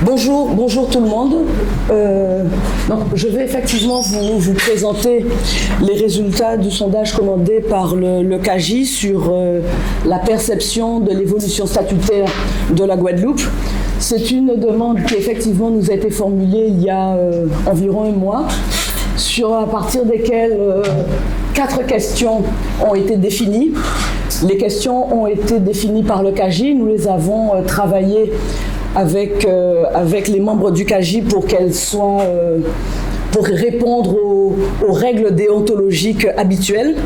Bonjour tout le monde. Donc, je vais effectivement vous présenter les résultats du sondage commandé par le CAGI sur la perception de l'évolution statutaire de la Guadeloupe. C'est une demande qui effectivement nous a été formulée il y a environ un mois, à partir desquelles 4 questions ont été définies. Les questions ont été définies par le CAGI. Nous les avons travaillées avec les membres du CAGI pour qu'elles soient pour répondre aux règles déontologiques habituelles.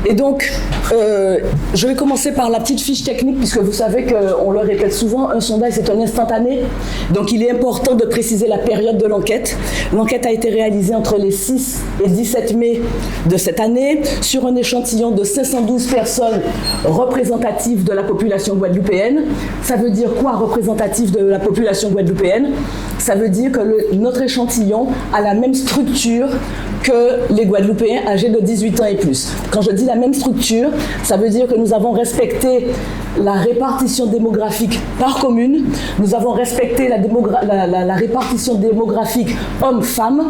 Et donc, je vais commencer par la petite fiche technique, puisque vous savez qu'on le répète souvent, un sondage c'est un instantané. Donc il est important de préciser la période de l'enquête. L'enquête a été réalisée entre les 6 et 17 mai de cette année, sur un échantillon de 512 personnes représentatives de la population guadeloupéenne. Ça veut dire quoi, représentatif de la population guadeloupéenne? Ça veut dire que notre échantillon a la même structure que les Guadeloupéens âgés de 18 ans et plus. Quand je dis la même structure, ça veut dire que nous avons respecté la répartition démographique par commune, nous avons respecté la répartition démographique hommes-femmes,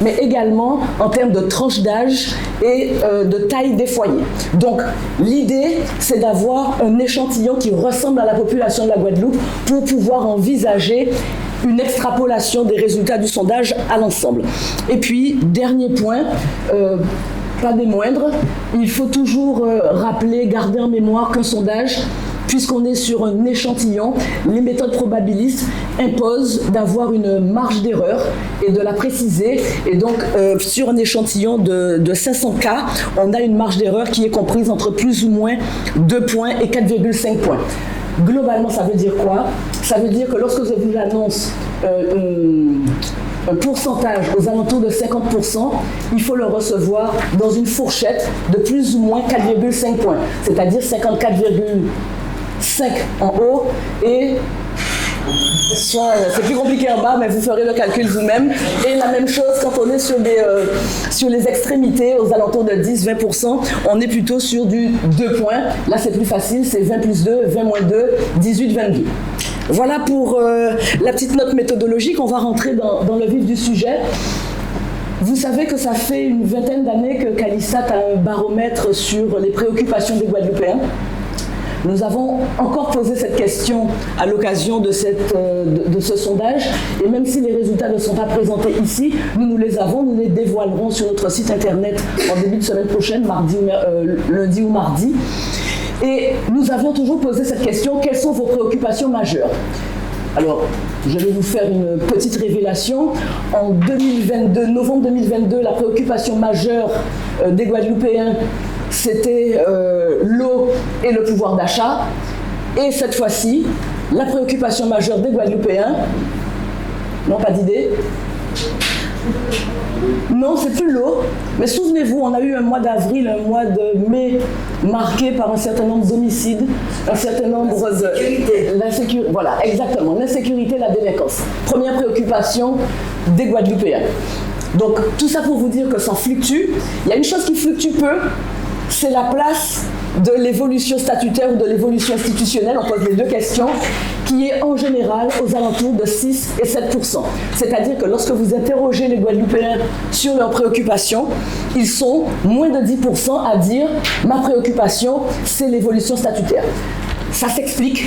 mais également en termes de tranche d'âge et de taille des foyers. Donc l'idée, c'est d'avoir un échantillon qui ressemble à la population de la Guadeloupe pour pouvoir envisager une extrapolation des résultats du sondage à l'ensemble. Et puis, dernier point, pas des moindres, il faut toujours rappeler, garder en mémoire qu'un sondage, puisqu'on est sur un échantillon, les méthodes probabilistes imposent d'avoir une marge d'erreur et de la préciser. Et donc, sur un échantillon de 500 cas, on a une marge d'erreur qui est comprise entre plus ou moins 2 points et 4,5 points. Globalement, ça veut dire quoi? Ça veut dire que lorsque je vous annonce un pourcentage aux alentours de 50%, il faut le recevoir dans une fourchette de plus ou moins 4,5 points, c'est-à-dire 54,5 en haut et c'est plus compliqué en bas, mais vous ferez le calcul vous-même. Et la même chose quand on est sur les extrémités, aux alentours de 10-20%, on est plutôt sur du 2 points. Là, c'est plus facile, c'est 20 plus 2, 20 moins 2, 18-22. Voilà pour la petite note méthodologique. On va rentrer dans le vif du sujet. Vous savez que ça fait une vingtaine d'années que Calisat a un baromètre sur les préoccupations des Guadeloupéens. Nous avons encore posé cette question à l'occasion de ce sondage, et même si les résultats ne sont pas présentés ici, nous les avons, nous les dévoilerons sur notre site internet en début de semaine prochaine, lundi ou mardi. Et nous avions toujours posé cette question: quelles sont vos préoccupations majeures? Alors, je vais vous faire une petite révélation. En 2022, novembre 2022, la préoccupation majeure des Guadeloupéens, c'était l'eau et le pouvoir d'achat. Et cette fois-ci, la préoccupation majeure des Guadeloupéens, non, pas d'idée? Non, c'est plus l'eau. Mais souvenez-vous, on a eu un mois d'avril, un mois de mai marqué par un certain nombre d'homicides, un certain nombre de... L'insécurité. Voilà, exactement. L'insécurité, la délinquance. Première préoccupation des Guadeloupéens. Donc, tout ça pour vous dire que ça fluctue. Il y a une chose qui fluctue peu, c'est la place de l'évolution statutaire ou de l'évolution institutionnelle, on pose les deux questions, qui est en général aux alentours de 6 et 7%. C'est-à-dire que lorsque vous interrogez les Guadeloupéens sur leurs préoccupations, ils sont moins de 10% à dire « ma préoccupation, c'est l'évolution statutaire ». Ça s'explique.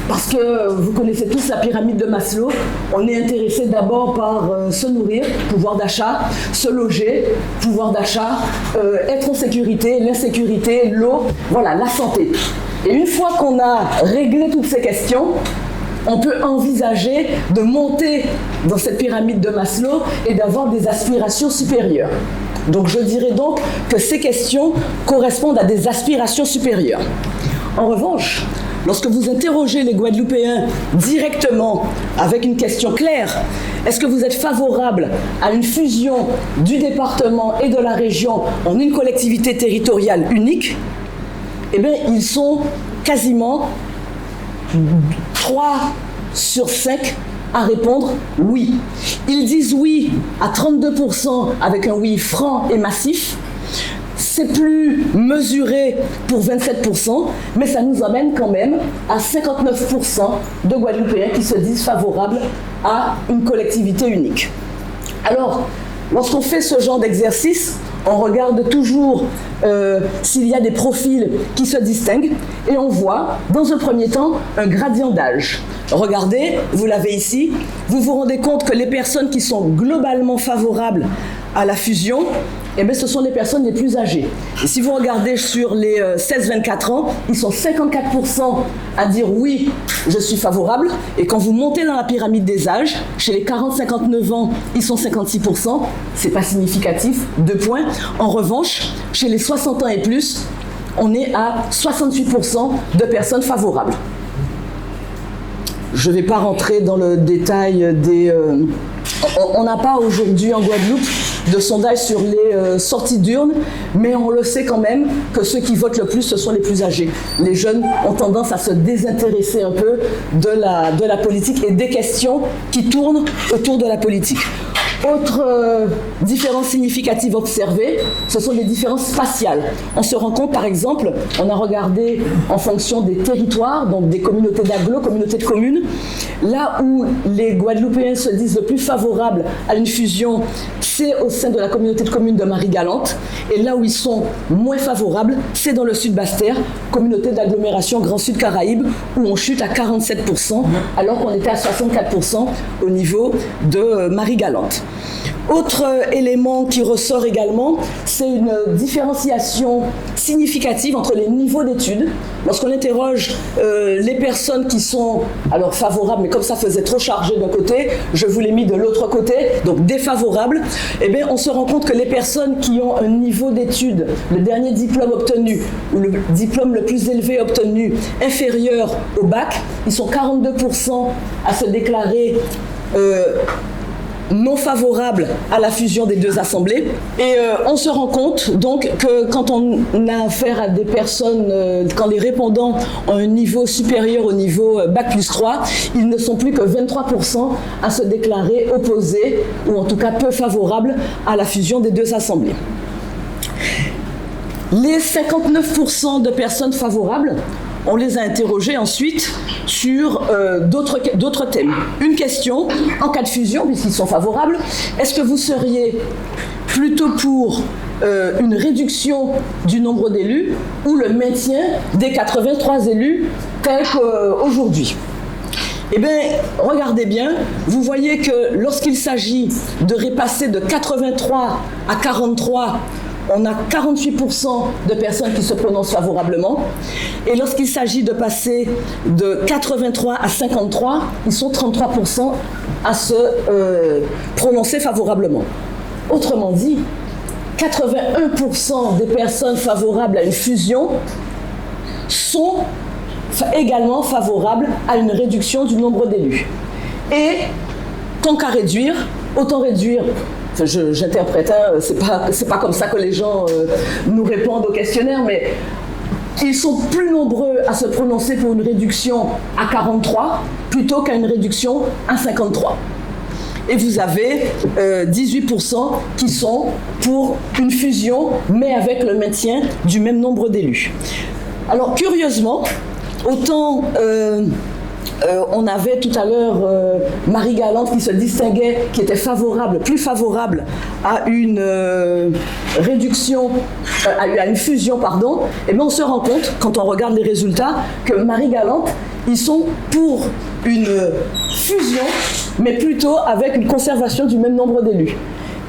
Parce que vous connaissez tous la pyramide de Maslow, on est intéressé d'abord par se nourrir, pouvoir d'achat, se loger, pouvoir d'achat, être en sécurité, l'insécurité, l'eau, voilà, la santé. Et une fois qu'on a réglé toutes ces questions, on peut envisager de monter dans cette pyramide de Maslow et d'avoir des aspirations supérieures. Donc je dirais donc que ces questions correspondent à des aspirations supérieures. En revanche, lorsque vous interrogez les Guadeloupéens directement avec une question claire, est-ce que vous êtes favorable à une fusion du département et de la région en une collectivité territoriale unique? Eh bien, ils sont quasiment 3 sur 5 à répondre oui. Ils disent oui à 32% avec un oui franc et massif. c'est plus mesuré pour 27%, mais ça nous amène quand même à 59% de Guadeloupéens qui se disent favorables à une collectivité unique. Alors, lorsqu'on fait ce genre d'exercice, on regarde toujours s'il y a des profils qui se distinguent et on voit, dans un premier temps, un gradient d'âge. Regardez, vous l'avez ici, vous vous rendez compte que les personnes qui sont globalement favorables à la fusion, eh bien, ce sont les personnes les plus âgées. Et si vous regardez sur les 16-24 ans, ils sont 54% à dire oui, je suis favorable. Et quand vous montez dans la pyramide des âges, chez les 40-59 ans, ils sont 56%. C'est pas significatif, 2 points. En revanche, chez les 60 ans et plus, on est à 68% de personnes favorables. Je ne vais pas rentrer dans le détail des... On n'a pas aujourd'hui en Guadeloupe de sondage sur les sorties d'urnes, mais on le sait quand même que ceux qui votent le plus, ce sont les plus âgés. Les jeunes ont tendance à se désintéresser un peu de la politique et des questions qui tournent autour de la politique. Autre différence significative observée, ce sont les différences spatiales. On se rend compte, par exemple, on a regardé en fonction des territoires, donc des communautés d'agglo, communautés de communes, là où les Guadeloupéens se disent le plus favorables à une fusion, c'est au sein de la communauté de communes de Marie-Galante, et là où ils sont moins favorables, c'est dans le sud Basse-Terre, communauté d'agglomération Grand Sud Caraïbes, où on chute à 47%, alors qu'on était à 64% au niveau de Marie-Galante. Autre élément qui ressort également, c'est une différenciation significative entre les niveaux d'études. Lorsqu'on interroge les personnes qui sont alors favorables, mais comme ça faisait trop chargé d'un côté, je vous l'ai mis de l'autre côté, donc défavorables, eh bien on se rend compte que les personnes qui ont un niveau d'études, le dernier diplôme obtenu, ou le diplôme le plus élevé obtenu, inférieur au bac, ils sont 42% à se déclarer non favorable à la fusion des deux assemblées. Et on se rend compte donc que quand on a affaire à des personnes, quand les répondants ont un niveau supérieur au niveau Bac plus 3, ils ne sont plus que 23% à se déclarer opposés, ou en tout cas peu favorables à la fusion des deux assemblées. Les 59% de personnes favorables, on les a interrogés ensuite sur d'autres thèmes. Une question, en cas de fusion, puisqu'ils sont favorables, est-ce que vous seriez plutôt pour une réduction du nombre d'élus ou le maintien des 83 élus tels qu'aujourd'hui ? Eh bien, regardez bien, vous voyez que lorsqu'il s'agit de repasser de 83 à 43, on a 48% de personnes qui se prononcent favorablement. Et lorsqu'il s'agit de passer de 83 à 53, ils sont 33% à se prononcer favorablement. Autrement dit, 81% des personnes favorables à une fusion sont également favorables à une réduction du nombre d'élus. Et tant qu'à réduire, autant réduire. Enfin, j'interprète, hein, c'est pas comme ça que les gens nous répondent au questionnaire, mais ils sont plus nombreux à se prononcer pour une réduction à 43 plutôt qu'à une réduction à 53. Et vous avez 18% qui sont pour une fusion, mais avec le maintien du même nombre d'élus. Alors, curieusement, autant on avait tout à l'heure Marie-Galante qui se distinguait, qui était favorable, plus favorable à une réduction, à une fusion, pardon, et bien on se rend compte, quand on regarde les résultats, que Marie-Galante, ils sont pour une fusion, mais plutôt avec une conservation du même nombre d'élus.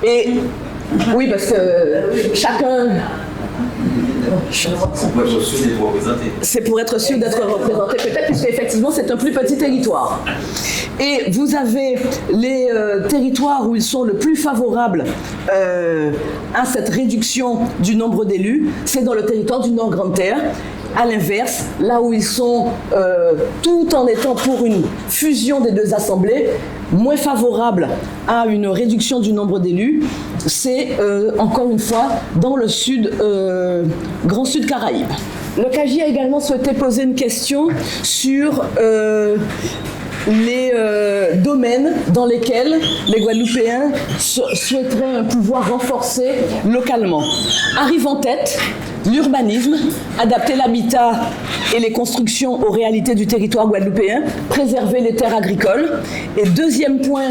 Et oui, parce que chacun... C'est pour être sûr d'être représenté, peut-être, puisque effectivement c'est un plus petit territoire. Et vous avez les territoires où ils sont le plus favorables à cette réduction du nombre d'élus, c'est dans le territoire du Nord-Grande-Terre. À l'inverse, là où ils sont, tout en étant pour une fusion des deux assemblées, moins favorables à une réduction du nombre d'élus, c'est encore une fois dans le sud, Grand Sud Caraïbes. Le CAGI a également souhaité poser une question sur les domaines dans lesquels les Guadeloupéens souhaiteraient un pouvoir renforcé localement. Arrive en tête l'urbanisme, adapter l'habitat et les constructions aux réalités du territoire guadeloupéen, préserver les terres agricoles. Et deuxième point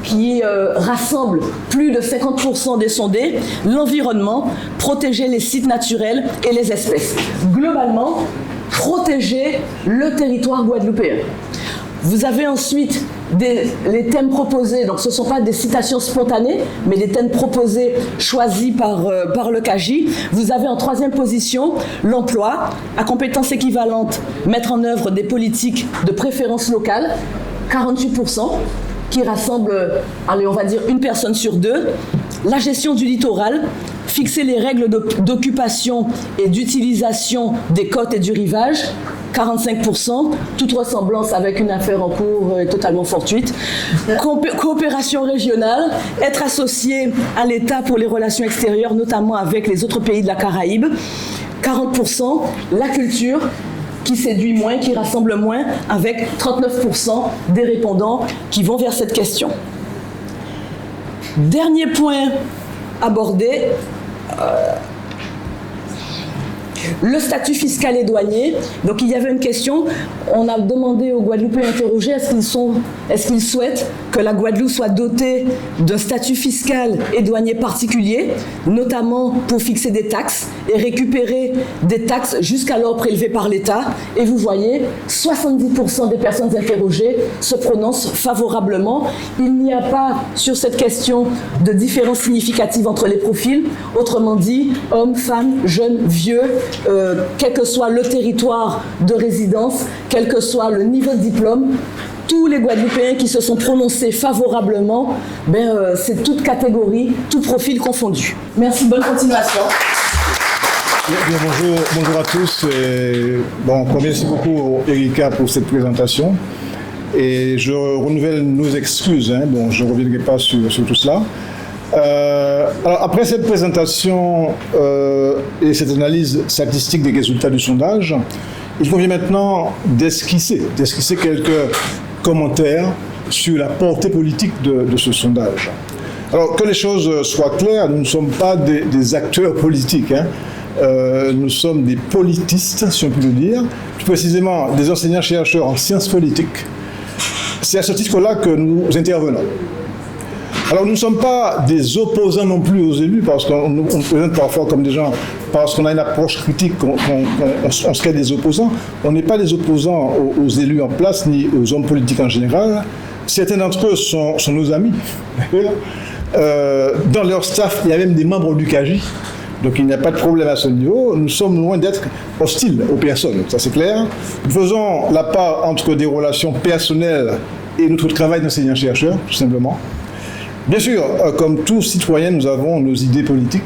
qui rassemble plus de 50% des sondés, l'environnement, protéger les sites naturels et les espèces. Globalement, protéger le territoire guadeloupéen. Vous avez ensuite les thèmes proposés, donc ce ne sont pas des citations spontanées, mais des thèmes proposés, choisis par le CAGI. Vous avez en troisième position l'emploi, à compétences équivalentes, mettre en œuvre des politiques de préférence locale, 48%, qui rassemble, allez, on va dire, une personne sur deux. La gestion du littoral, fixer les règles d'occupation et d'utilisation des côtes et du rivage, 45%, toute ressemblance avec une affaire en cours est totalement fortuite. Coopération régionale, être associé à l'État pour les relations extérieures, notamment avec les autres pays de la Caraïbe, 40%. La culture, qui séduit moins, qui rassemble moins, avec 39% des répondants qui vont vers cette question. Dernier point abordé, le statut fiscal et douanier. Donc il y avait une question, on a demandé aux Guadeloupéens interrogés est-ce qu'ils souhaitent que la Guadeloupe soit dotée d'un statut fiscal et douanier particulier, notamment pour fixer des taxes et récupérer des taxes jusqu'alors prélevées par l'État. Et vous voyez, 70% des personnes interrogées se prononcent favorablement. Il n'y a pas sur cette question de différence significative entre les profils, autrement dit, hommes, femmes, jeunes, vieux, quel que soit le territoire de résidence, quel que soit le niveau de diplôme, tous les Guadeloupéens qui se sont prononcés favorablement, c'est toute catégorie, tout profil confondu. Merci, bonne continuation. Bien, bonjour à tous. Merci beaucoup Erika pour cette présentation. Et je renouvelle nos excuses. Je ne reviendrai pas sur tout cela. Alors après cette présentation et cette analyse statistique des résultats du sondage, il convient maintenant d'esquisser quelques commentaires sur la portée politique de ce sondage. Alors que les choses soient claires, nous ne sommes pas des acteurs politiques, nous sommes des politistes, si on peut le dire, plus précisément des enseignants-chercheurs en sciences politiques. C'est à ce titre-là que nous intervenons. Alors nous ne sommes pas des opposants non plus aux élus, parce qu'on nous présente parfois comme des gens, parce qu'on a une approche critique, on se crée des opposants. On n'est pas des opposants aux élus en place, ni aux hommes politiques en général. Certains d'entre eux sont nos amis. Dans leur staff, il y a même des membres du CAGI, donc il n'y a pas de problème à ce niveau. Nous sommes loin d'être hostiles aux personnes, ça c'est clair. Nous faisons la part entre des relations personnelles et notre travail d'enseignant-chercheur, tout simplement. Bien sûr, comme tous citoyens, nous avons nos idées politiques,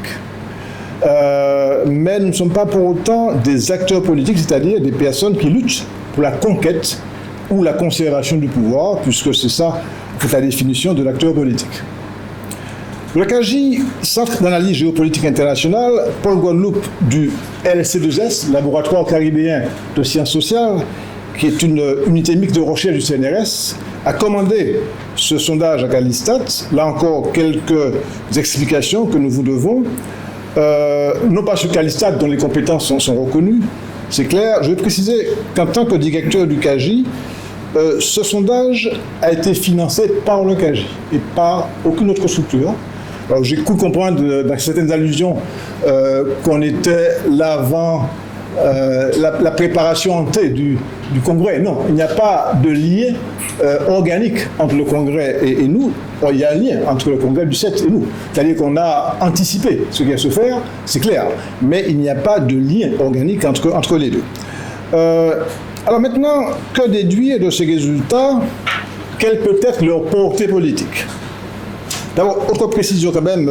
mais nous ne sommes pas pour autant des acteurs politiques, c'est-à-dire des personnes qui luttent pour la conquête ou la conservation du pouvoir, puisque c'est ça, c'est la définition de l'acteur politique. Le CAGI, Centre d'analyse géopolitique internationale, Pôle Guadeloupe du LC2S, Laboratoire caribéen de sciences sociales, qui est une unité mixte de recherche du CNRS, a commandé ce sondage à Calistat. Là encore, quelques explications que nous vous devons. Non pas sur Calistat, dont les compétences sont reconnues, c'est clair. Je vais préciser qu'en tant que directeur du CAGI, ce sondage a été financé par le CAGI et par aucune autre structure. Alors, j'ai cru comprendre dans certaines allusions qu'on était l'avant la préparation en thé du Congrès. Non, il n'y a pas de lien organique entre le Congrès et nous. Il y a un lien entre le Congrès du 7 et nous. C'est-à-dire qu'on a anticipé ce qui va se faire, c'est clair, mais il n'y a pas de lien organique entre les deux. Alors maintenant, que déduire de ces résultats? Quelle peut être leur portée politique? D'abord, autre précision quand même,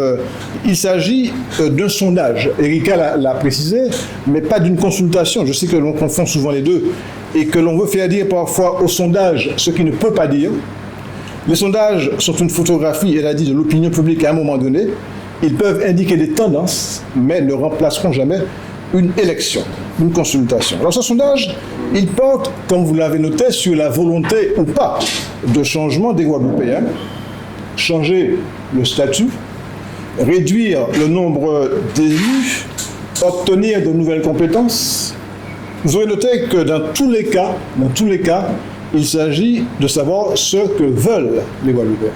il s'agit d'un sondage. Erika l'a précisé, mais pas d'une consultation. Je sais que l'on confond souvent les deux et que l'on veut faire dire parfois au sondage ce qu'il ne peut pas dire. Les sondages sont une photographie, elle a dit, de l'opinion publique à un moment donné. Ils peuvent indiquer des tendances, mais ne remplaceront jamais une élection, une consultation. Alors ce sondage, il porte, comme vous l'avez noté, sur la volonté ou pas de changement des Guadeloupéens, changer le statut, réduire le nombre d'élus, obtenir de nouvelles compétences. Vous aurez noté que dans tous les cas, il s'agit de savoir ce que veulent les Guadeloupéens.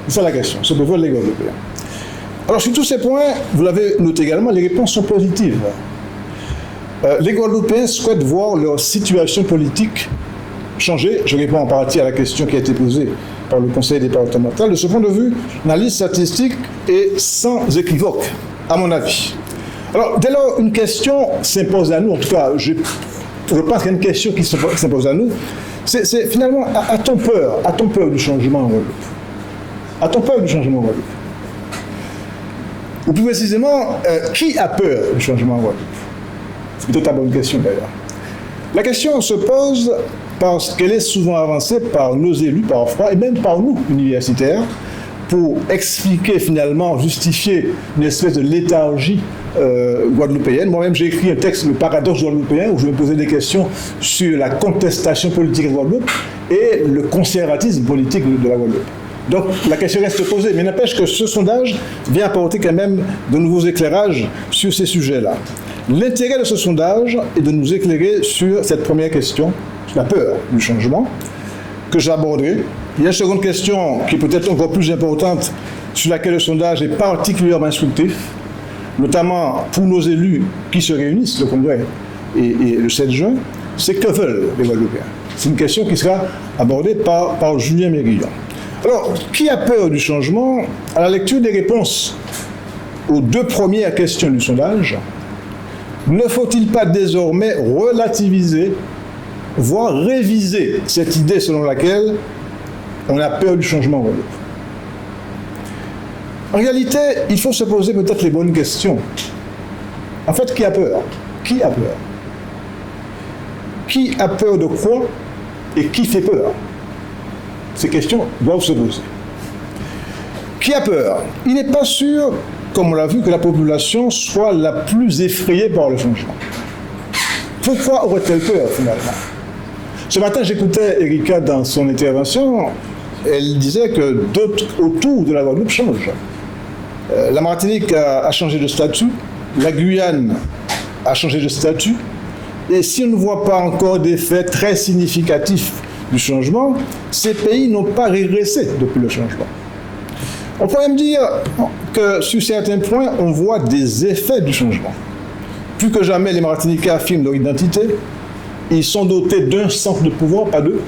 C'est ça la question, ce que veulent les Guadeloupéens. Alors sur tous ces points, vous l'avez noté également, les réponses sont positives. Les Guadeloupéens souhaitent voir leur situation politique changer. Je réponds en partie à la question qui a été posée par le conseil départemental. De ce point de vue, l'analyse statistique est sans équivoque, à mon avis. Alors, dès lors, une question s'impose à nous, en tout cas, je pense qu'il y a une question qui s'impose à nous, c'est finalement, a-t-on peur du changement en Guadeloupe? A-t-on peur du changement en Guadeloupe? Ou plus précisément, qui a peur du changement en Guadeloupe? C'est plutôt la bonne question d'ailleurs. La question se pose parce qu'elle est souvent avancée par nos élus parfois, et même par nous, universitaires, pour expliquer finalement, justifier une espèce de léthargie guadeloupéenne. Moi-même, j'ai écrit un texte, Le paradoxe guadeloupéen, où je me posais des questions sur la contestation politique de Guadeloupe et le conservatisme politique de la Guadeloupe. Donc la question reste posée, mais n'empêche que ce sondage vient apporter quand même de nouveaux éclairages sur ces sujets-là. L'intérêt de ce sondage est de nous éclairer sur cette première question, la peur du changement, que j'aborderai. Il y a une seconde question qui est peut-être encore plus importante, sur laquelle le sondage est particulièrement instructif, notamment pour nos élus qui se réunissent, le Congrès, et le 7 juin, c'est que veulent les Guadeloupéens. C'est une question qui sera abordée par Julien Méguillon. Alors, qui a peur du changement? À la lecture des réponses aux deux premières questions du sondage, ne faut-il pas désormais relativiser, voire réviser cette idée selon laquelle on a peur du changement en Guadeloupe? En réalité, il faut se poser peut-être les bonnes questions. En fait, qui a peur? Qui a peur? Qui a peur de quoi et qui fait peur? Ces questions doivent se poser. Qui a peur? Il n'est pas sûr, comme on l'a vu, que la population soit la plus effrayée par le changement. Pourquoi aurait-elle peur, finalement? Ce matin, j'écoutais Erika dans son intervention. Elle disait que d'autres autour de la Guadeloupe changent. La Martinique a changé de statut, la Guyane a changé de statut, et si on ne voit pas encore d'effets très significatifs du changement, ces pays n'ont pas régressé depuis le changement. On pourrait même dire que sur certains points, on voit des effets du changement. Plus que jamais, les Martiniquais affirment leur identité. Ils sont dotés d'un centre de pouvoir, pas deux.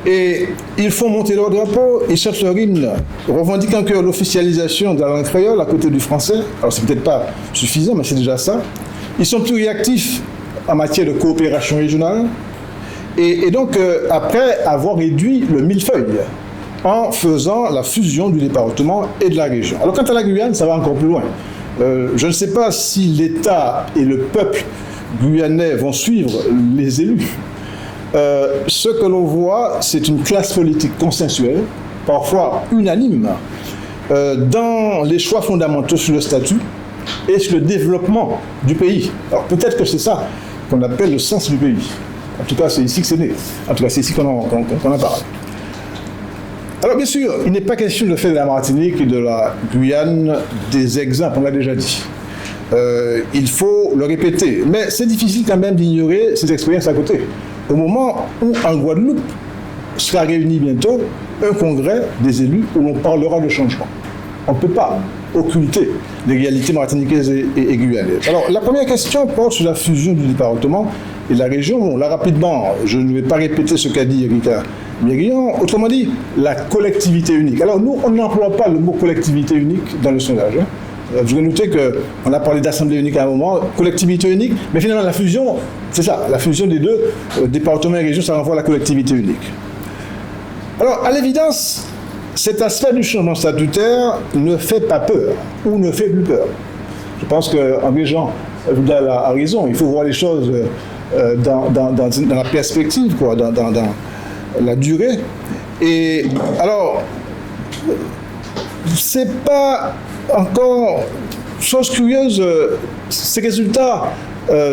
Et ils font monter leur drapeau, ils cherchent leur hymne, revendiquent en cœur l'officialisation de la langue créole à côté du français. Alors c'est peut-être pas suffisant, mais c'est déjà ça. Ils sont plus réactifs en matière de coopération régionale. Et donc, après avoir réduit le millefeuille en faisant la fusion du département et de la région. Alors quant à la Guyane, ça va encore plus loin. Je ne sais pas si l'État et le peuple guyanais vont suivre les élus. Ce que l'on voit, c'est une classe politique consensuelle, parfois unanime, dans les choix fondamentaux sur le statut et sur le développement du pays. Alors peut-être que c'est ça qu'on appelle le sens du pays. En tout cas, c'est ici que c'est né. En tout cas, c'est ici qu'on en parle. Alors bien sûr, il n'est pas question de faire de la Martinique et de la Guyane des exemples, on l'a déjà dit. Il faut le répéter. Mais c'est difficile quand même d'ignorer ces expériences à côté. Au moment où en Guadeloupe sera réuni bientôt un congrès des élus où l'on parlera de changement. On ne peut pas occulter les réalités martiniquaises et guyanaises. Alors la première question porte sur la fusion du département et de la région. Bon, là rapidement, je ne vais pas répéter ce qu'a dit Erika Méguillon. Autrement dit, la collectivité unique. Alors nous, on n'emploie pas le mot collectivité unique dans le sondage. Vous avez noté qu'on a parlé d'assemblée unique à un moment, collectivité unique, mais finalement la fusion, c'est ça, la fusion des deux départements et régions, ça renvoie à la collectivité unique. Alors, à l'évidence, cet aspect du changement statutaire ne fait pas peur, ou ne fait plus peur. Je pense qu'André Jean a raison, il faut voir les choses dans la perspective, quoi, dans la durée. Et alors, c'est pas encore chose curieuse, ces résultats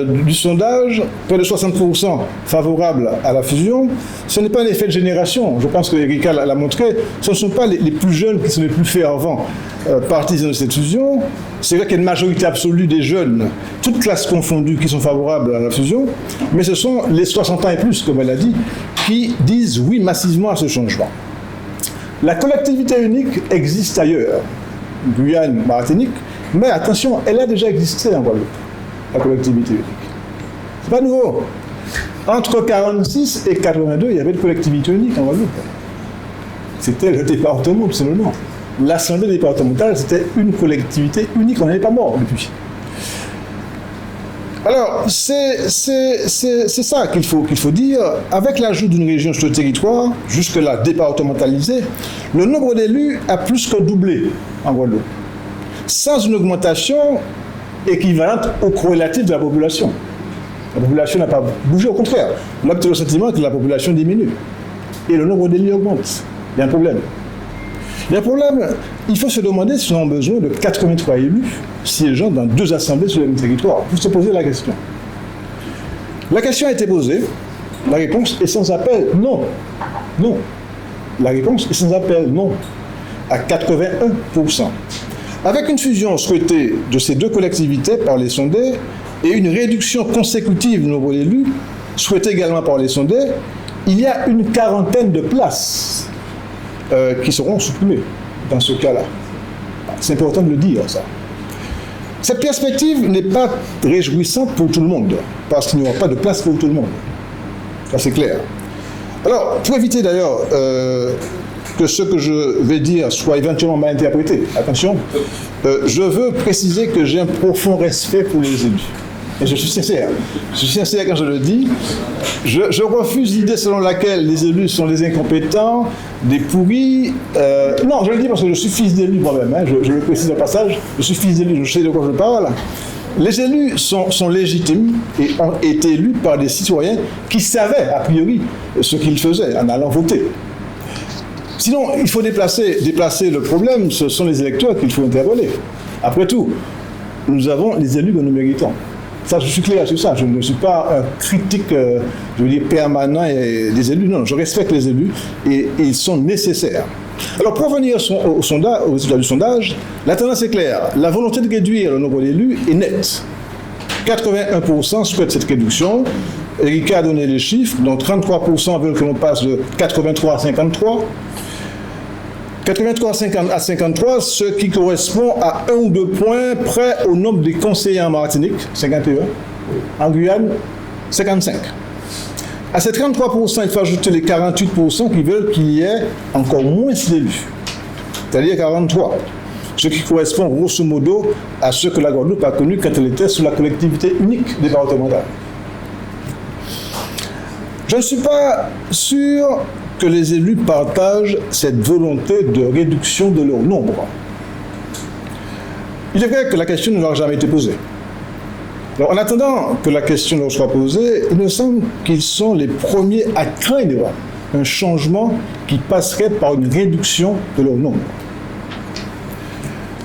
du sondage, près de 60% favorables à la fusion, ce n'est pas un effet de génération. Je pense que Erika l'a montré. Ce ne sont pas les plus jeunes qui sont les plus fervents partisans de cette fusion. C'est vrai qu'il y a une majorité absolue des jeunes, toutes classes confondues, qui sont favorables à la fusion, mais ce sont les 60 ans et plus, comme elle a dit, qui disent oui massivement à ce changement. La collectivité unique existe ailleurs, Guyane, Martinique, mais attention, elle a déjà existé en Guadeloupe, la collectivité unique. C'est pas nouveau. Entre 1946 et 1982, il y avait une collectivité unique en Guadeloupe. C'était le département, c'est le nom. L'Assemblée départementale, c'était une collectivité unique, on n'avait pas mort depuis. Alors, c'est ça qu'il faut dire. Avec l'ajout d'une région sur le territoire, jusque-là départementalisée, le nombre d'élus a plus que doublé en Guadeloupe, sans une augmentation équivalente au corrélatif de la population. La population n'a pas bougé, au contraire. On a le sentiment que la population diminue. Et le nombre d'élus augmente. Il y a un problème. Il y a un problème. Il faut se demander si on a besoin de 83 élus siégeant dans 2 assemblées sur le même territoire. Il faut se poser la question. La question a été posée. La réponse est sans appel, non. Non. La réponse est sans appel, non. À 81%. Avec une fusion souhaitée de ces 2 collectivités par les sondés et une réduction consécutive du nombre d'élus, souhaitée également par les sondés, il y a une quarantaine de places qui seront supprimées dans ce cas-là. C'est important de le dire, ça. Cette perspective n'est pas réjouissante pour tout le monde, parce qu'il n'y aura pas de place pour tout le monde. Ça, c'est clair. Alors, pour éviter d'ailleurs que ce que je vais dire soit éventuellement mal interprété, attention, je veux préciser que j'ai un profond respect pour les élus. Et je suis sincère. Je suis sincère quand je le dis. Je refuse l'idée selon laquelle les élus sont des incompétents, des pourris. Non, je le dis parce que je suis fils d'élu moi-même. Hein, je le précise au passage. Je suis fils d'élu, je sais de quoi je parle. Les élus sont légitimes et ont été élus par des citoyens qui savaient, a priori, ce qu'ils faisaient en allant voter. Sinon, il faut déplacer le problème. Ce sont les électeurs qu'il faut interpeller. Après tout, nous avons les élus que nous méritons. Ça, je suis clair sur ça. Je ne suis pas un critique, permanent des élus. Non, je respecte les élus et ils sont nécessaires. Alors, pour revenir au résultat du sondage, la tendance est claire. La volonté de réduire le nombre d'élus est nette. 81% souhaitent cette réduction. Erika a donné les chiffres, donc 33% veulent que l'on passe de 83 à 53. 83 à 53, ce qui correspond à 1 ou 2 points près au nombre des conseillers en Martinique, 51, en Guyane, 55. À ces 33%, il faut ajouter les 48% qui veulent qu'il y ait encore moins d'élus, c'est-à-dire 43, ce qui correspond grosso modo à ce que la Guadeloupe a connu quand elle était sous la collectivité unique départementale. Je ne suis pas sûr que les élus partagent cette volonté de réduction de leur nombre. Il est vrai que la question ne leur a jamais été posée. Alors, en attendant que la question leur soit posée, il me semble qu'ils sont les premiers à craindre un changement qui passerait par une réduction de leur nombre.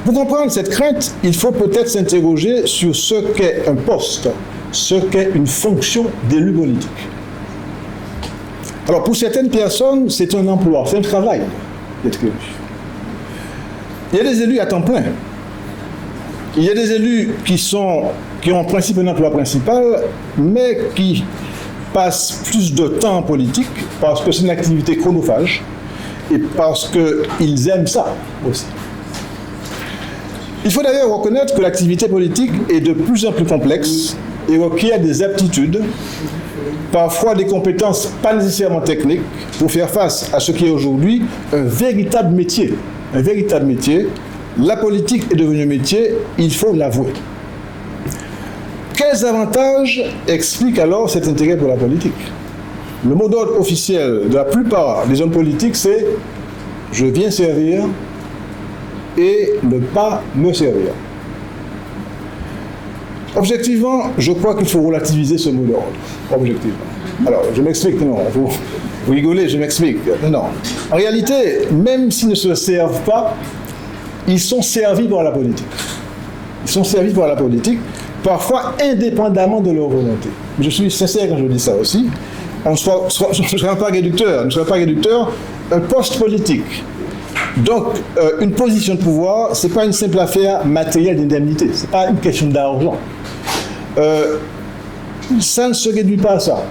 Pour comprendre cette crainte, il faut peut-être s'interroger sur ce qu'est un poste, ce qu'est une fonction d'élu politique. Alors, pour certaines personnes, c'est un emploi, c'est un travail d'être élu. Il y a des élus à temps plein. Il y a des élus qui ont en principe un emploi principal, mais qui passent plus de temps en politique parce que c'est une activité chronophage et parce qu'ils aiment ça aussi. Il faut d'ailleurs reconnaître que l'activité politique est de plus en plus complexe et requiert des aptitudes, parfois des compétences pas nécessairement techniques, pour faire face à ce qui est aujourd'hui un véritable métier. Un véritable métier. La politique est devenue un métier, il faut l'avouer. Quels avantages expliquent alors cet intérêt pour la politique? Le mot d'ordre officiel de la plupart des hommes politiques, c'est « je viens servir » et ne pas me servir. Objectivement, je crois qu'il faut relativiser ce mot d'ordre. Objectivement. Alors, je m'explique, non, vous rigolez, je m'explique. Non. En réalité, même s'ils ne se servent pas, ils sont servis par la politique. Ils sont servis par la politique, parfois indépendamment de leur volonté. Je suis sincère quand je dis ça aussi. Je ne serai pas réducteur, un poste politique. Donc, une position de pouvoir, ce n'est pas une simple affaire matérielle d'indemnité, ce n'est pas une question d'argent. Ça ne se réduit pas à ça.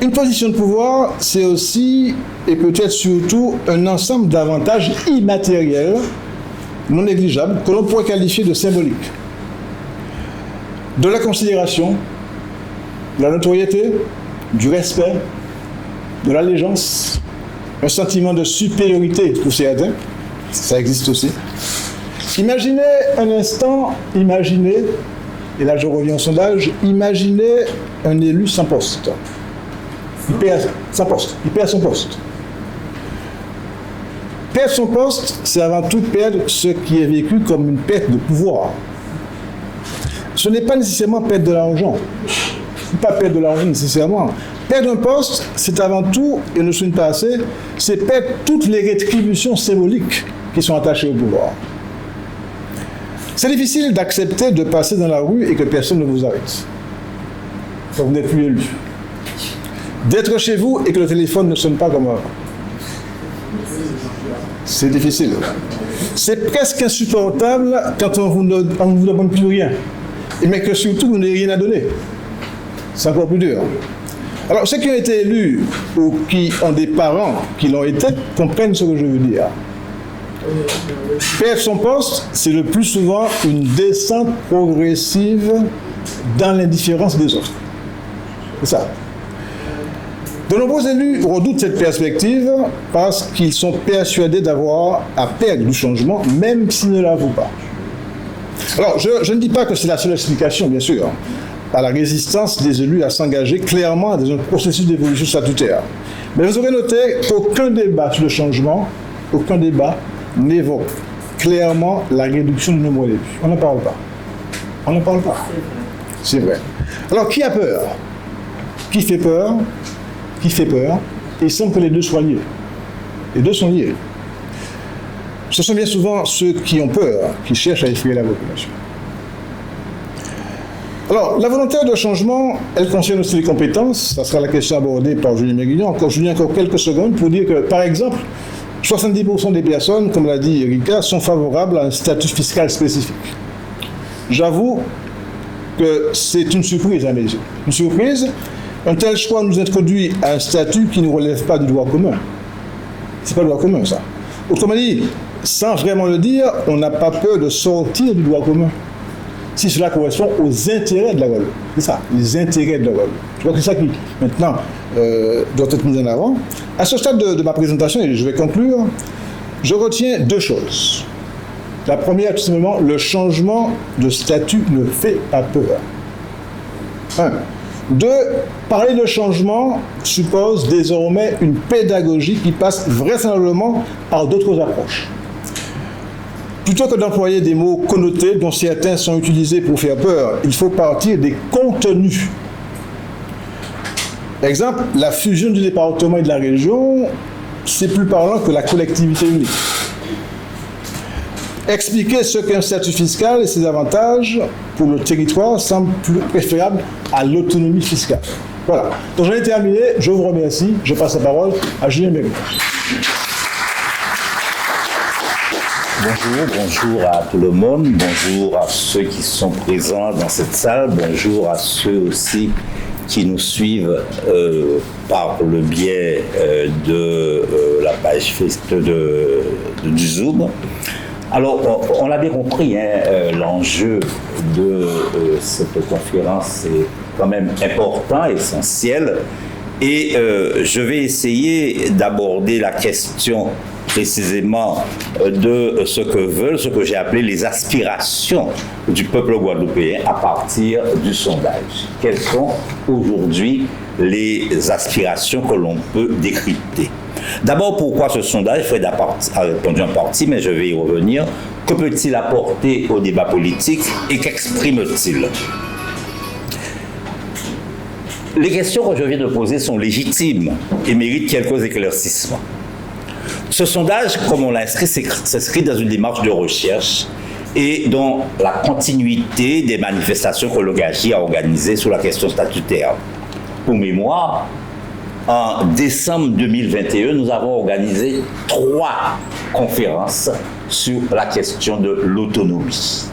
Une position de pouvoir, c'est aussi, et peut-être surtout, un ensemble d'avantages immatériels, non négligeables, que l'on pourrait qualifier de symboliques. De la considération, de la notoriété, du respect, de l'allégeance, un sentiment de supériorité pour certains, ça existe aussi. Imaginez un instant, et là je reviens au sondage, imaginez un élu sans poste. Il perd son poste. Perdre son poste, c'est avant tout perdre ce qui est vécu comme une perte de pouvoir. Ce n'est pas nécessairement perdre de l'argent. Ce n'est pas perdre de l'argent nécessairement. Perdre un poste, c'est avant tout, et ne souligne pas assez, c'est perdre toutes les rétributions symboliques qui sont attachées au pouvoir. C'est difficile d'accepter de passer dans la rue et que personne ne vous arrête. Quand vous n'êtes plus élu. D'être chez vous et que le téléphone ne sonne pas comme avant. C'est difficile. C'est presque insupportable quand on ne vous demande plus rien. Mais que surtout vous n'avez rien à donner. C'est encore plus dur. Alors, ceux qui ont été élus ou qui ont des parents qui l'ont été comprennent ce que je veux dire. Perdre son poste, c'est le plus souvent une descente progressive dans l'indifférence des autres. C'est ça. De nombreux élus redoutent cette perspective parce qu'ils sont persuadés d'avoir à perdre du changement, même s'ils ne l'avouent pas. Alors, je ne dis pas que c'est la seule explication, bien sûr, à la résistance des élus à s'engager clairement dans un processus d'évolution statutaire. Mais vous aurez noté qu'aucun débat sur le changement, aucun débat n'évoque clairement la réduction du nombre d'élus. On n'en parle pas. On n'en parle pas. C'est vrai. Alors, qui a peur? Qui fait peur? Qui fait peur? Et il semble que les deux soient liés. Les deux sont liés. Ce sont bien souvent ceux qui ont peur qui cherchent à effrayer la population. Alors, la volonté de changement, elle concerne aussi les compétences. Ça sera la question abordée par Julien Méguignon. Encore quelques secondes pour dire que, par exemple, 70% des personnes, comme l'a dit Erika, sont favorables à un statut fiscal spécifique. J'avoue que c'est une surprise à mes yeux. Une surprise, un tel choix nous introduit à un statut qui ne relève pas du droit commun. C'est pas le droit commun, ça. Autrement dit, sans vraiment le dire, on n'a pas peur de sortir du droit commun. Si cela correspond aux intérêts de la Guadeloupe. C'est ça, les intérêts de la Guadeloupe. Je crois que c'est ça qui, maintenant, doit être mis en avant. À ce stade de ma présentation, et je vais conclure, je retiens deux choses. La première, tout simplement, le changement de statut ne fait pas peur. 1. 2. Parler de changement suppose désormais une pédagogie qui passe vraisemblablement par d'autres approches. Plutôt que d'employer des mots connotés dont certains sont utilisés pour faire peur, il faut partir des contenus. Exemple, la fusion du département et de la région, c'est plus parlant que la collectivité unique. Expliquer ce qu'est un statut fiscal et ses avantages pour le territoire semble plus préférable à l'autonomie fiscale. Voilà. Donc j'en ai terminé, je vous remercie, je passe la parole à Julien Méguignon. Bonjour à tout le monde, bonjour à ceux qui sont présents dans cette salle, bonjour à ceux aussi qui nous suivent par le biais de la page du Zoom. Alors, on l'a bien compris, l'enjeu de cette conférence est quand même important, essentiel, et je vais essayer d'aborder la question précisément de ce que j'ai appelé les aspirations du peuple guadeloupéen à partir du sondage. Quelles sont aujourd'hui les aspirations que l'on peut décrypter? D'abord, pourquoi ce sondage? Fred a répondu en partie, mais je vais y revenir. Que peut-il apporter au débat politique et qu'exprime-t-il? Les questions que je viens de poser sont légitimes et méritent quelques éclaircissements. Ce sondage, comme on l'a inscrit, s'inscrit dans une démarche de recherche et dans la continuité des manifestations que le GAJI a organisées sur la question statutaire. Pour mémoire, en décembre 2021, nous avons organisé 3 conférences sur la question de l'autonomie.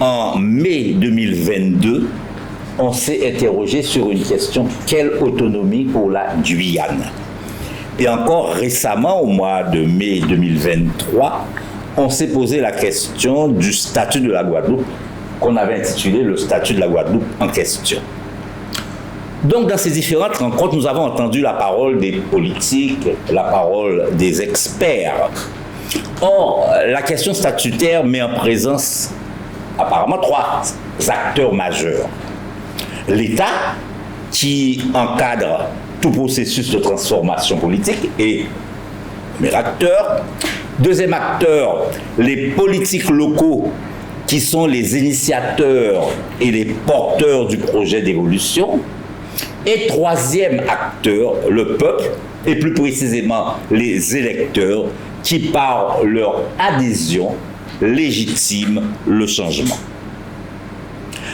En mai 2022, on s'est interrogé sur une question: quelle autonomie pour la Guyane? Et encore récemment, au mois de mai 2023, on s'est posé la question du statut de la Guadeloupe, qu'on avait intitulé le statut de la Guadeloupe en question. Donc, dans ces différentes rencontres, nous avons entendu la parole des politiques, la parole des experts. Or, la question statutaire met en présence apparemment 3 acteurs majeurs. L'État, qui encadre tout processus de transformation politique, et premier acteur. Deuxième acteur, les politiques locaux, qui sont les initiateurs et les porteurs du projet d'évolution. Et troisième acteur, le peuple, et plus précisément les électeurs, qui par leur adhésion légitiment le changement.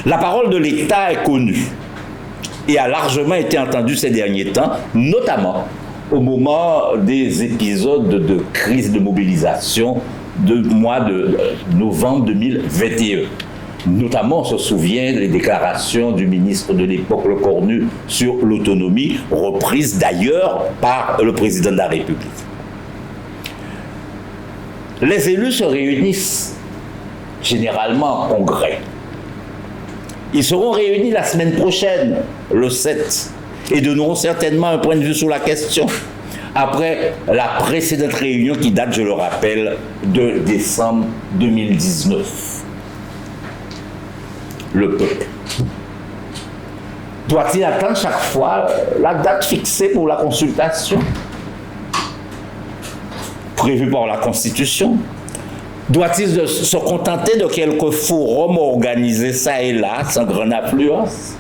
La parole de l'État est connue et a largement été entendue ces derniers temps, notamment au moment des épisodes de crise de mobilisation du mois de novembre 2021. Notamment, on se souvient des déclarations du ministre de l'époque, Lecornu, sur l'autonomie, reprises d'ailleurs par le président de la République. Les élus se réunissent généralement en congrès. Ils seront réunis la semaine prochaine, le 7, et donneront certainement un point de vue sur la question, après la précédente réunion qui date, je le rappelle, de décembre 2019. Le peuple doit-il attendre chaque fois la date fixée pour la consultation prévue par la Constitution? Doit-il se contenter de quelques forums organisés ça et là, sans grande affluence?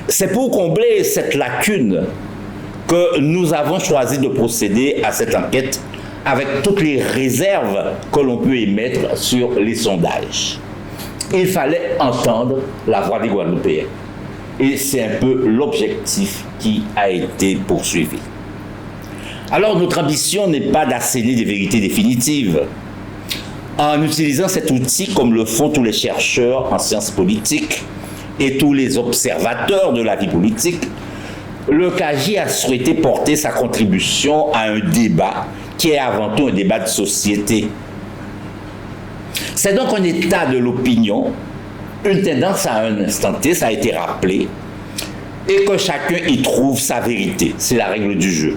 C'est pour combler cette lacune que nous avons choisi de procéder à cette enquête avec toutes les réserves que l'on peut émettre sur les sondages. Il fallait entendre la voix des Guadeloupéens. Et c'est un peu l'objectif qui a été poursuivi. Alors, notre ambition n'est pas d'asséner des vérités définitives. En utilisant cet outil, comme le font tous les chercheurs en sciences politiques et tous les observateurs de la vie politique, le GAJI a souhaité porter sa contribution à un débat qui est avant tout un débat de société. C'est donc un état de l'opinion, une tendance à un instant T, ça a été rappelé, et que chacun y trouve sa vérité. C'est la règle du jeu.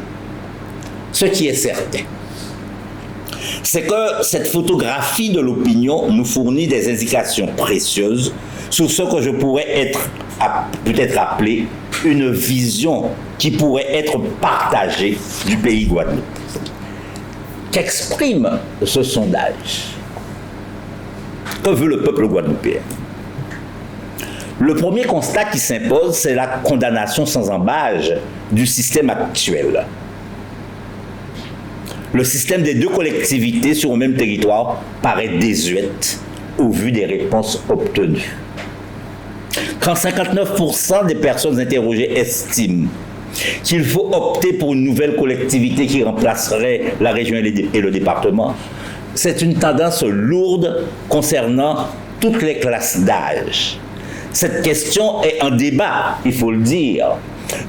Ce qui est certain, c'est que cette photographie de l'opinion nous fournit des indications précieuses sur ce que je pourrais peut-être appeler une vision qui pourrait être partagée du pays Guadeloupe. Qu'exprime ce sondage? Que veut le peuple guadeloupéen? Le premier constat qui s'impose, c'est la condamnation sans ambages du système actuel. Le système des 2 collectivités sur le même territoire paraît désuète au vu des réponses obtenues. Quand 59% des personnes interrogées estiment qu'il faut opter pour une nouvelle collectivité qui remplacerait la région et le département, c'est une tendance lourde concernant toutes les classes d'âge. Cette question est en débat, il faut le dire.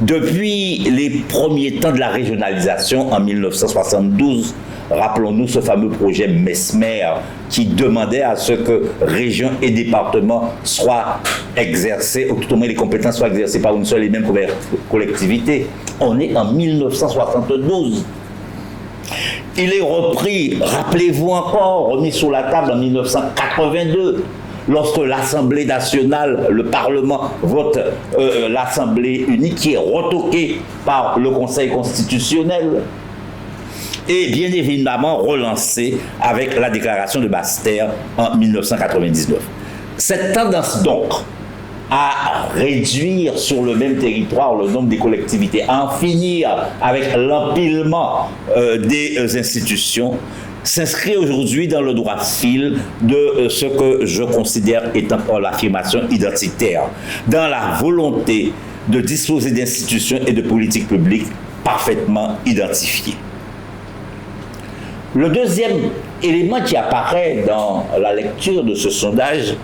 Depuis les premiers temps de la régionalisation en 1972, rappelons-nous ce fameux projet Mesmer qui demandait à ce que région et département soient exercés, ou tout au moins les compétences soient exercées par une seule et même collectivité. On est en 1972. Il est repris, rappelez-vous encore, remis sur la table en 1982, lorsque l'Assemblée nationale, le Parlement vote l'Assemblée unique qui est retoquée par le Conseil constitutionnel, et bien évidemment relancé avec la déclaration de Basse-Terre en 1999. Cette tendance donc à réduire sur le même territoire le nombre des collectivités, à en finir avec l'empilement des institutions, s'inscrit aujourd'hui dans le droit fil de ce que je considère étant l'affirmation identitaire, dans la volonté de disposer d'institutions et de politiques publiques parfaitement identifiées. Le deuxième élément qui apparaît dans la lecture de ce sondage,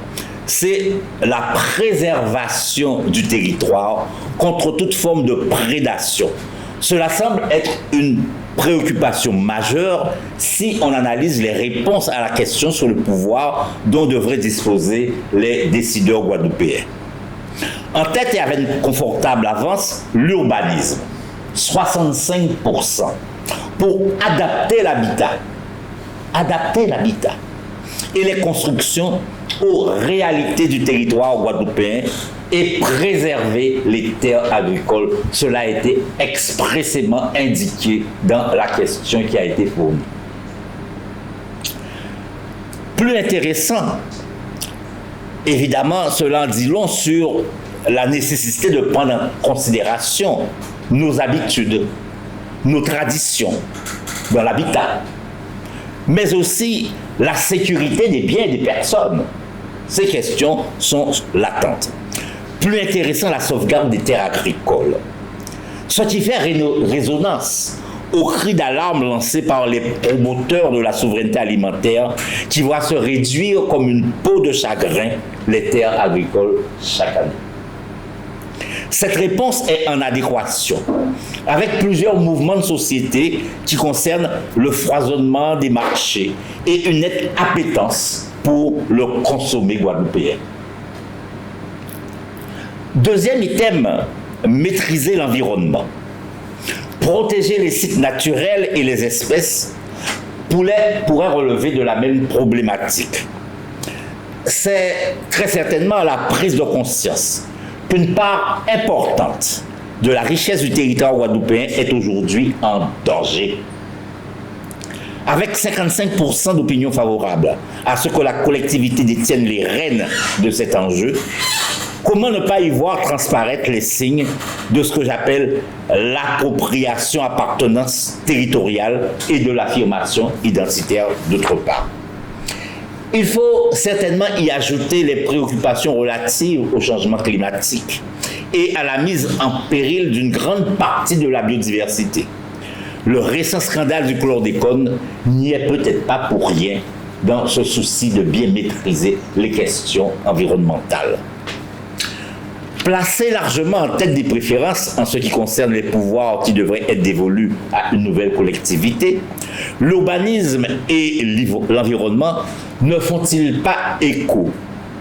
c'est la préservation du territoire contre toute forme de prédation. Cela semble être une préoccupation majeure si on analyse les réponses à la question sur le pouvoir dont devraient disposer les décideurs guadeloupéens. En tête et avec une confortable avance, l'urbanisme, 65%, pour adapter l'habitat et les constructions aux réalités du territoire guadeloupéen et préserver les terres agricoles. Cela a été expressément indiqué dans la question qui a été fournie. Plus intéressant, évidemment, cela en dit long sur la nécessité de prendre en considération nos habitudes, nos traditions dans l'habitat, mais aussi la sécurité des biens et des personnes. Ces questions sont latentes. Plus intéressant, la sauvegarde des terres agricoles. Ce qui fait résonance au cri d'alarme lancé par les promoteurs de la souveraineté alimentaire qui voient se réduire comme une peau de chagrin les terres agricoles chaque année. Cette réponse est en adéquation avec plusieurs mouvements de société qui concernent le foisonnement des marchés et une nette appétence pour le consommer guadeloupéen. Deuxième item, maîtriser l'environnement. Protéger les sites naturels et les espèces pourrait relever de la même problématique. C'est très certainement la prise de conscience qu'une part importante de la richesse du territoire guadeloupéen est aujourd'hui en danger. Avec 55% d'opinion favorable à ce que la collectivité détienne les rênes de cet enjeu, comment ne pas y voir transparaître les signes de ce que j'appelle l'appropriation appartenance territoriale et de l'affirmation identitaire d'autre part. Il faut certainement y ajouter les préoccupations relatives au changement climatique et à la mise en péril d'une grande partie de la biodiversité. Le récent scandale du chlordécone n'y est peut-être pas pour rien dans ce souci de bien maîtriser les questions environnementales. Placé largement en tête des préférences en ce qui concerne les pouvoirs qui devraient être dévolus à une nouvelle collectivité, l'urbanisme et l'environnement ne font-ils pas écho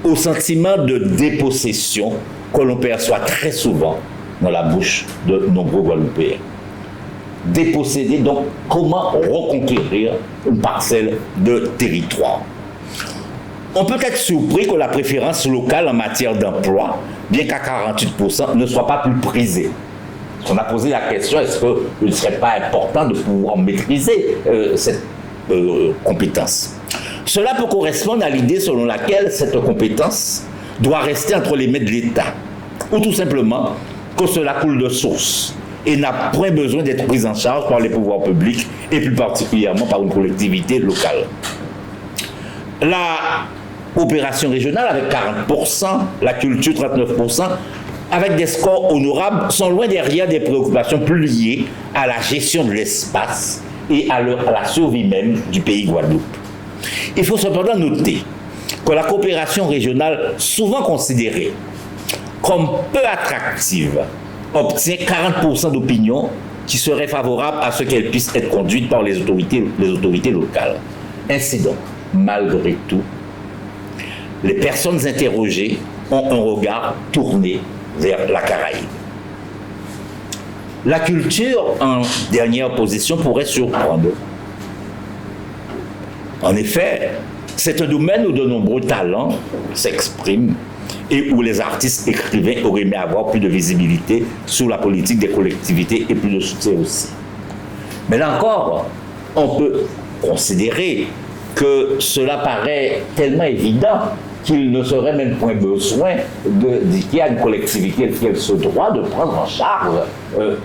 au sentiment de dépossession que l'on perçoit très souvent dans la bouche de nombreux Guadeloupéens? Déposséder, donc comment reconquérir une parcelle de territoire? On peut être surpris que la préférence locale en matière d'emploi, bien qu'à 48%, ne soit pas plus prisée. On a posé la question, est-ce qu'il ne serait pas important de pouvoir maîtriser cette compétence? Cela peut correspondre à l'idée selon laquelle cette compétence doit rester entre les mains de l'État, ou tout simplement que cela coule de source et n'a point besoin d'être prise en charge par les pouvoirs publics et plus particulièrement par une collectivité locale. La coopération régionale avec 40%, la culture 39%, avec des scores honorables, sont loin derrière des préoccupations plus liées à la gestion de l'espace et à la survie même du pays Guadeloupe. Il faut cependant noter que la coopération régionale, souvent considérée comme peu attractive, obtient 40% d'opinions qui seraient favorables à ce qu'elle puisse être conduite par les autorités locales. Ainsi donc, malgré tout, les personnes interrogées ont un regard tourné vers la Caraïbe. La culture, en dernière position, pourrait surprendre. En effet, c'est un domaine où de nombreux talents s'expriment et où les artistes écrivains auraient aimé avoir plus de visibilité sur la politique des collectivités et plus de soutien aussi. Mais là encore, on peut considérer que cela paraît tellement évident qu'il ne serait même point besoin qu'il y a une collectivité qui ait ce droit de prendre en charge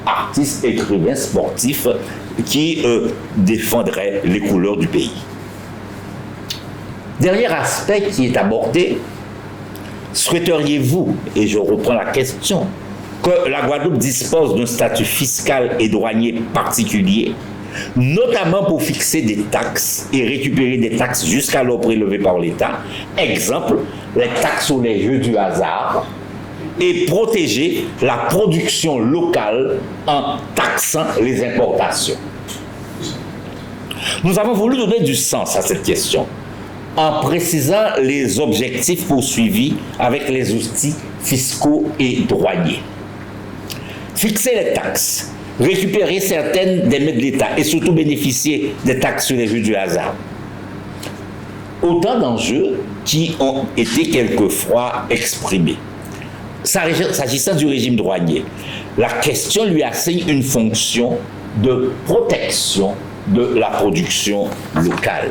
artistes, écrivains, sportifs qui défendraient les couleurs du pays. Dernier aspect qui est abordé, souhaiteriez-vous, et je reprends la question, que la Guadeloupe dispose d'un statut fiscal et douanier particulier, notamment pour fixer des taxes et récupérer des taxes jusqu'alors prélevées par l'État, exemple, les taxes sur les jeux du hasard, et protéger la production locale en taxant les importations. Nous avons voulu donner du sens à cette question en précisant les objectifs poursuivis avec les outils fiscaux et douaniers. Fixer les taxes, récupérer certaines des mets de l'État et surtout bénéficier des taxes sur les jeux du hasard. Autant d'enjeux qui ont été quelquefois exprimés. S'agissant du régime douanier, la question lui assigne une fonction de protection de la production locale.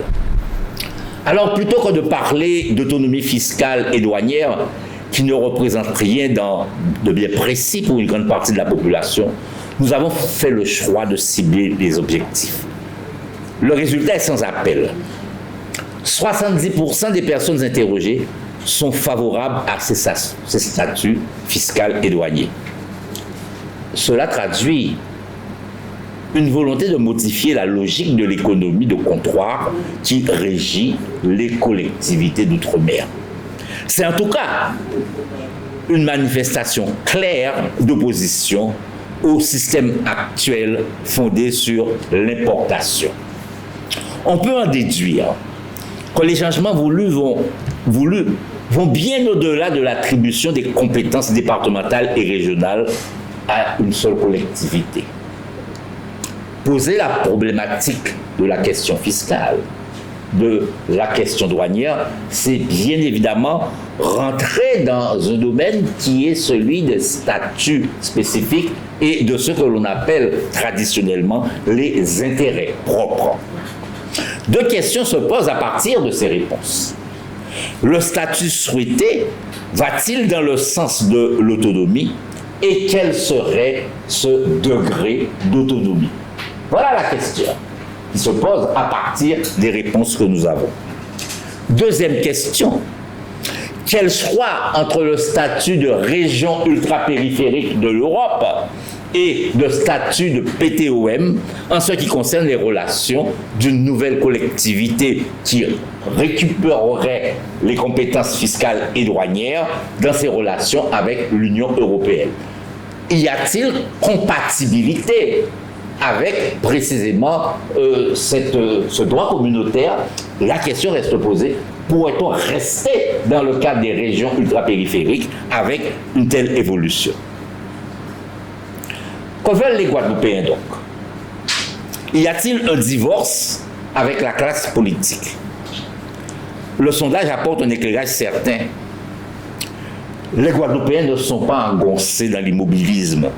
Alors, plutôt que de parler d'autonomie fiscale et douanière, qui ne représente rien de bien précis pour une grande partie de la population, nous avons fait le choix de cibler les objectifs. Le résultat est sans appel. 70% des personnes interrogées sont favorables à ces statuts fiscaux et douaniers. Cela traduit une volonté de modifier la logique de l'économie de comptoir qui régit les collectivités d'outre-mer. C'est en tout cas une manifestation claire d'opposition au système actuel fondé sur l'importation. On peut en déduire que les changements voulus vont bien au-delà de l'attribution des compétences départementales et régionales à une seule collectivité. Poser la problématique de la question fiscale, de la question douanière, c'est bien évidemment rentrer dans un domaine qui est celui des statuts spécifiques et de ce que l'on appelle traditionnellement les intérêts propres. Deux questions se posent à partir de ces réponses. Le statut souhaité va-t-il dans le sens de l'autonomie et quel serait ce degré d'autonomie? Voilà la question qui se pose à partir des réponses que nous avons. Deuxième question, quel choix entre le statut de région ultrapériphérique de l'Europe et de statut de PTOM en ce qui concerne les relations d'une nouvelle collectivité qui récupérerait les compétences fiscales et douanières dans ses relations avec l'Union européenne? Y a-t-il compatibilité avec précisément ce droit communautaire? La question reste posée. Pourrait-on rester dans le cadre des régions ultrapériphériques avec une telle évolution? Que veulent les Guadeloupéens donc? Y a-t-il un divorce avec la classe politique? Le sondage apporte un éclairage certain. Les Guadeloupéens ne sont pas engoncés dans l'immobilisme.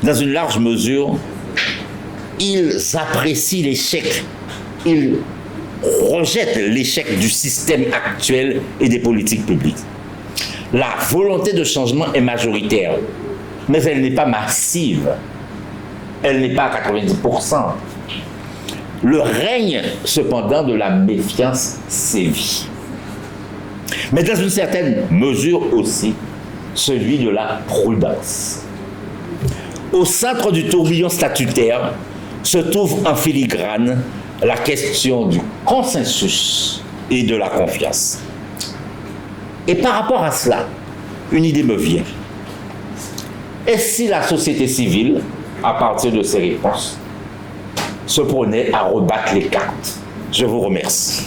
Dans une large mesure, ils apprécient l'échec. Ils rejettent l'échec du système actuel et des politiques publiques. La volonté de changement est majoritaire, mais elle n'est pas massive. Elle n'est pas à 90%. Le règne, cependant, de la méfiance sévit. Mais dans une certaine mesure aussi, celui de la prudence. Au centre du tourbillon statutaire se trouve en filigrane la question du consensus et de la confiance. Et par rapport à cela, une idée me vient. Et si la société civile, à partir de ces réponses, se prenait à rebattre les cartes? Je vous remercie.